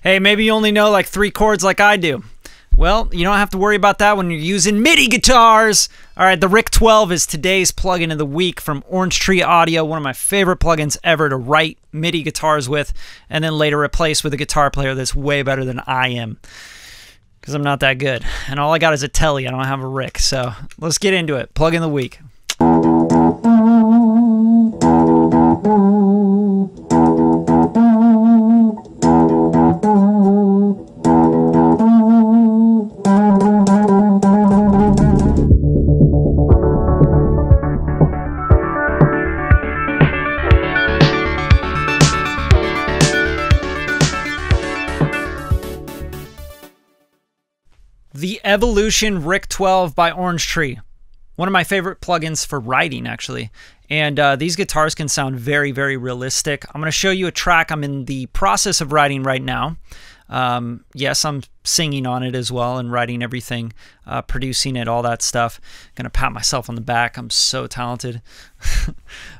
Hey, maybe you only know like 3 chords like I do. Well, you don't have to worry about that when you're using MIDI guitars. All right, the RIC 12 is today's plugin of the week from Orange Tree Audio, one of my favorite plugins ever to write MIDI guitars with, and then later replace with a guitar player that's way better than I am. Because I'm not that good. And all I got is a telly, I don't have a RIC. So let's get into it. Plugin of the week. The Evolution RIC 12 by Orange Tree. One of my favorite plugins for writing, actually. And these guitars can sound very, very realistic. I'm going to show you a track I'm in the process of writing right now. Yes, I'm singing on it as well and writing everything, producing it, all that stuff. Going to pat myself on the back. I'm so talented.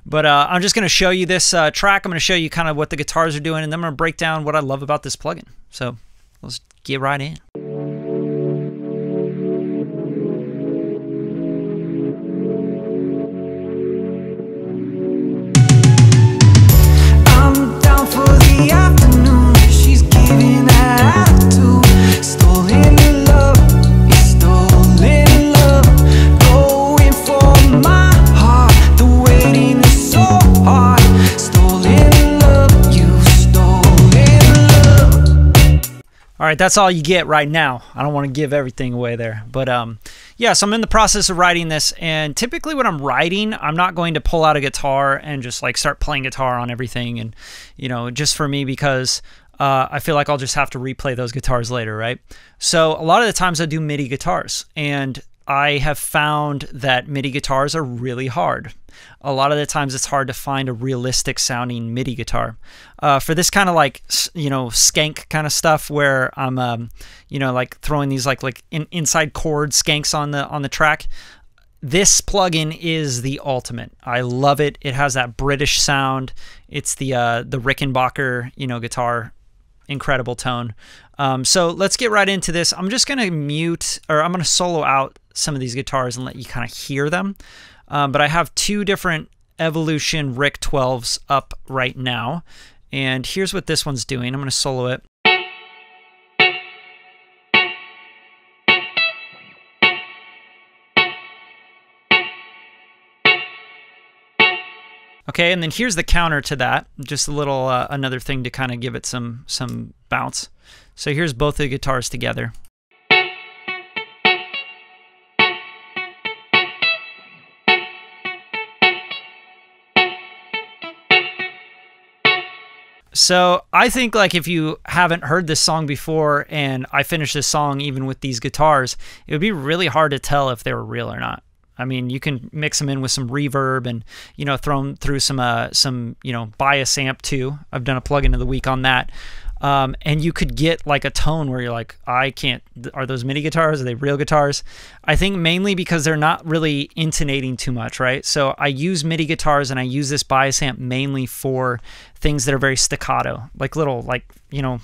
But I'm just going to show you this track. I'm going to show you kind of what the guitars are doing, and then I'm going to break down what I love about this plugin. So let's get right in. All right, that's all you get right now. I don't want to give everything away there. But yeah, so I'm in the process of writing this, and typically when I'm writing, I'm not going to pull out a guitar and just like start playing guitar on everything, and you know, just for me, because I feel like I'll just have to replay those guitars later, right? So a lot of the times I do MIDI guitars, and I have found that MIDI guitars are really hard. A lot of the times it's hard to find a realistic sounding MIDI guitar. For this kind of like, you know, skank kind of stuff where I'm, you know, like throwing these like inside chord skanks on the track, this plugin is the ultimate. I love it. It has that British sound. It's the Rickenbacker, you know, guitar. Incredible tone. So let's get right into this. I'm just going to mute, or I'm going to solo out some of these guitars and let you kind of hear them. But I have 2 different Evolution RIC 12s up right now. And here's what this one's doing. I'm going to solo it. Okay, and then here's the counter to that. Just a little, another thing to kind of give it some bounce. So here's both the guitars together. So I think like if you haven't heard this song before and I finish this song even with these guitars, it would be really hard to tell if they were real or not. I mean, you can mix them in with some reverb and, you know, throw them through some you know, bias amp too. I've done a plugin of the week on that. And you could get like a tone where you're like, I can't, are those MIDI guitars? Are they real guitars? I think mainly because they're not really intonating too much, right? So I use MIDI guitars and I use this bias amp mainly for things that are very staccato, like little, like, you know,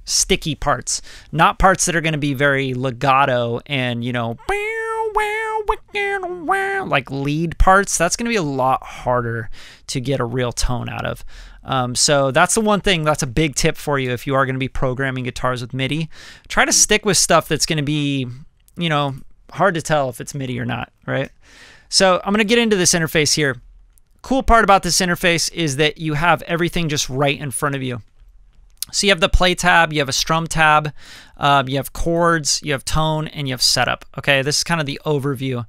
sticky parts, not parts that are going to be very legato and, you know, like lead parts. That's going to be a lot harder to get a real tone out of. So that's the one thing, that's a big tip for you if you are going to be programming guitars with MIDI. Try to stick with stuff that's going to be, you know, hard to tell if it's MIDI or not, right? So I'm going to get into this interface here. Cool part about this interface is that you have everything just right in front of you. So you have the play tab, you have a strum tab, you have chords, you have tone, and you have setup. Okay, this is kind of the overview.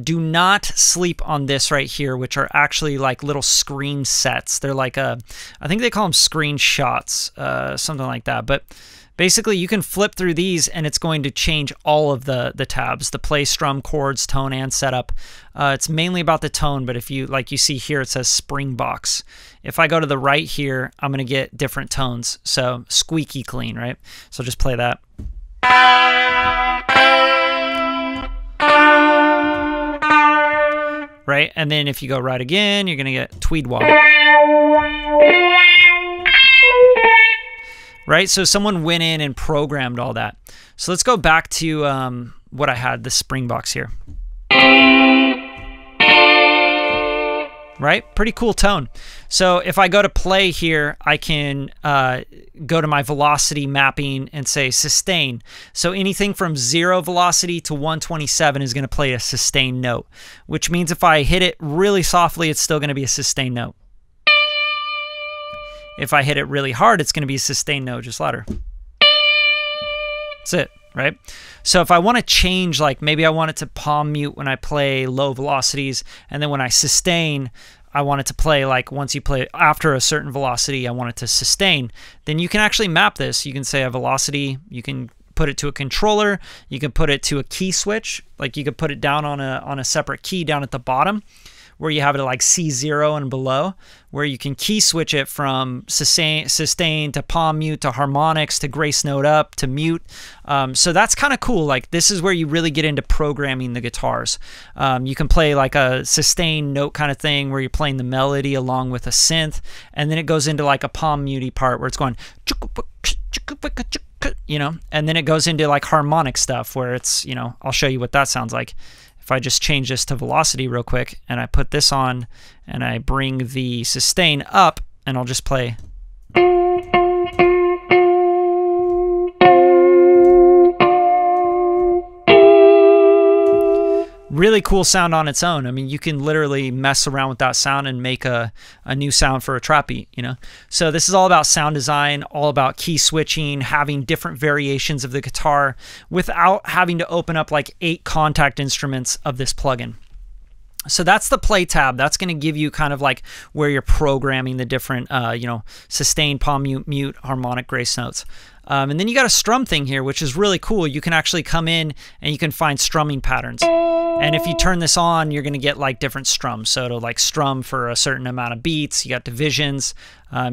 Do not sleep on this right here, which are actually like little screen sets. They're like I think they call them screenshots, something like that. But basically, you can flip through these, and it's going to change all of the tabs: the play, strum, chords, tone, and setup. It's mainly about the tone, but if you, like you see here, it says Springbox. If I go to the right here, I'm going to get different tones. So squeaky clean, right? So just play that. Right? And then if you go right again, you're going to get tweed wah. right? So someone went in and programmed all that. So let's go back to what I had, the Springbox here. Right? Pretty cool tone. So if I go to play here, I can go to my velocity mapping and say sustain. So anything from 0 velocity to 127 is going to play a sustained note, which means if I hit it really softly, it's still going to be a sustained note. If I hit it really hard, it's going to be a sustained note, just louder. That's it, right? So if I want to change, like maybe I want it to palm mute when I play low velocities, and then when I sustain, I want it to play like once you play after a certain velocity, I want it to sustain, then you can actually map this. You can say a velocity, you can put it to a controller, you can put it to a key switch, like you could put it down on a separate key down at the bottom, where you have it at like C0 and below, where you can key switch it from sustain to palm mute to harmonics to grace note up to mute. So that's kind of cool. Like this is where you really get into programming the guitars. You can play like a sustained note kind of thing where you're playing the melody along with a synth, and then it goes into like a palm mutey part where it's going, you know, and then it goes into like harmonic stuff where it's, you know, I'll show you what that sounds like. If I just change this to velocity real quick and I put this on and I bring the sustain up, and I'll just play. Really cool sound on its own. I mean, you can literally mess around with that sound and make a new sound for a trap beat, you know? So this is all about sound design, all about key switching, having different variations of the guitar without having to open up like 8 Kontakt instruments of this plugin. So that's the play tab. That's going to give you kind of like where you're programming the different, you know, sustain, palm mute, mute, harmonic, grace notes. And then you got a strum thing here, which is really cool. You can actually come in and you can find strumming patterns. And if you turn this on, you're going to get like different strums. So it'll like strum for a certain amount of beats. You got divisions.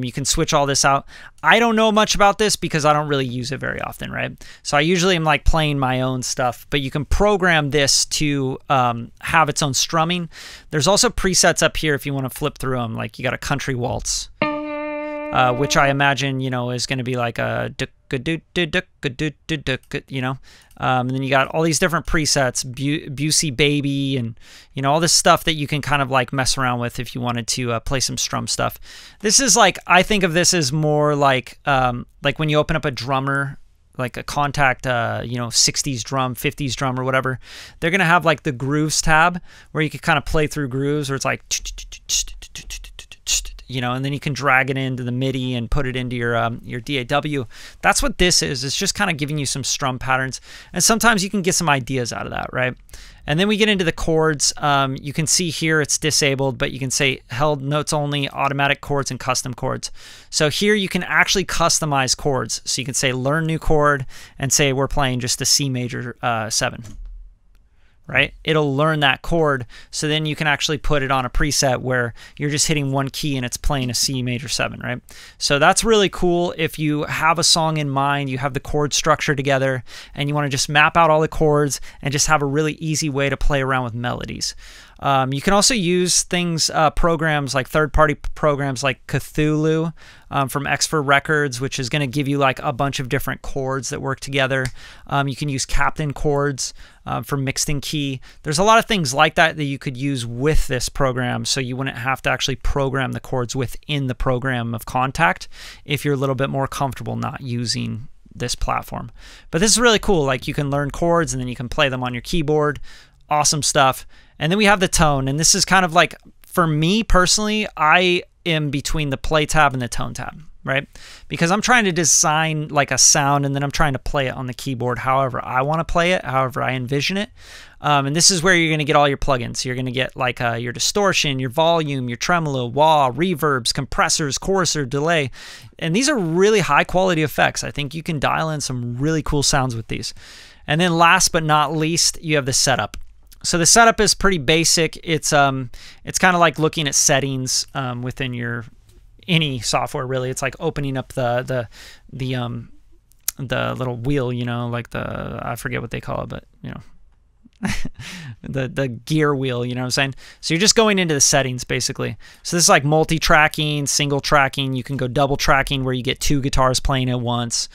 You can switch all this out. I don't know much about this because I don't really use it very often, right? So I usually am like playing my own stuff, but you can program this to have its own strumming. There's also presets up here if you want to flip through them. Like you got a country waltz, which I imagine, you know, is going to be like a you know, and then you got all these different presets, Busey Baby, and you know all this stuff that you can kind of like mess around with if you wanted to play some strum stuff. This is like, I think of this as more like when you open up a drummer, like a Kontakt, you know, 60s drum, 50s drum, or whatever. They're gonna have like the grooves tab where you can kind of play through grooves, where it's like, you know, and then you can drag it into the Midi and put it into your DAW. That's what this is. It's just kind of giving you some strum patterns, and sometimes you can get some ideas out of that, right? And then we get into the chords. You can see here it's disabled, but you can say held notes only, automatic chords, and custom chords. So here you can actually customize chords. So you can say learn new chord and say we're playing just a C major 7. Right? It'll learn that chord, so then you can actually put it on a preset where you're just hitting one key and it's playing a C major 7, right? So that's really cool. If you have a song in mind, you have the chord structure together, and you want to just map out all the chords and just have a really easy way to play around with melodies. You can also use things, programs like third-party programs like Cthulhu from Expert Records, which is going to give you like a bunch of different chords that work together. You can use Captain chords for mixed in key. There's a lot of things like that that you could use with this program, so you wouldn't have to actually program the chords within the program of Kontakt if you're a little bit more comfortable not using this platform. But this is really cool. Like you can learn chords and then you can play them on your keyboard. Awesome stuff. And then we have the tone, and this is kind of like, for me personally, I am between the play tab and the tone tab, right? Because I'm trying to design like a sound, and then I'm trying to play it on the keyboard however I want to play it, however I envision it. And this is where you're going to get all your plugins. You're going to get like your distortion, your volume, your tremolo, wah, reverbs, compressors, choruser, delay. And these are really high quality effects. I think you can dial in some really cool sounds with these. And then last but not least, you have the setup. So the setup is pretty basic. It's kind of like looking at settings within your any software really. It's like opening up the little wheel, you know, like I forget what they call it, but you know, the gear wheel, you know what I'm saying? So you're just going into the settings basically. So this is like multi-tracking, single tracking. You can go double tracking where you get 2 guitars playing at once.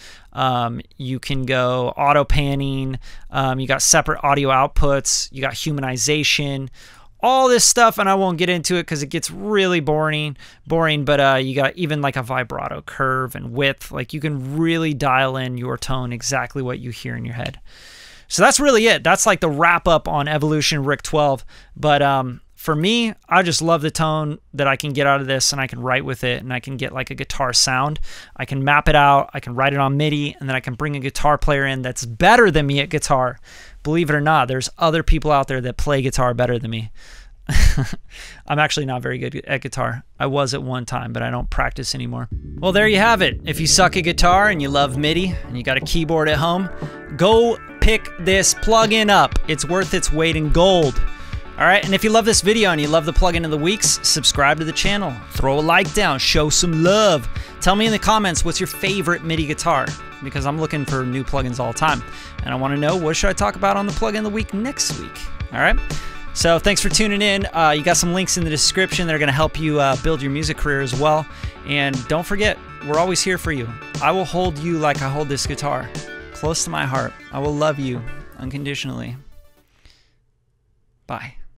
You can go auto panning. You got separate audio outputs. You got humanization. All this stuff, and I won't get into it because it gets really boring, but you got even like a vibrato curve and width. Like you can really dial in your tone exactly what you hear in your head. So that's really it. That's like the wrap up on Evolution Rick 12. But for me, I just love the tone that I can get out of this, and I can write with it, and I can get like a guitar sound. I can map it out, I can write it on MIDI, and then I can bring a guitar player in that's better than me at guitar. Believe it or not, there's other people out there that play guitar better than me. I'm actually not very good at guitar. I was at one time, but I don't practice anymore. Well, there you have it. If you suck at guitar and you love MIDI and you got a keyboard at home, go pick this plugin up. It's worth its weight in gold. All right, and if you love this video and you love the plugin of the weeks, subscribe to the channel. Throw a like down, show some love. Tell me in the comments what's your favorite MIDI guitar, because I'm looking for new plugins all the time. And I want to know, what should I talk about on the plugin of the week next week? All right. So thanks for tuning in. You got some links in the description that are going to help you build your music career as well. And don't forget, we're always here for you. I will hold you like I hold this guitar, close to my heart. I will love you unconditionally. Bye.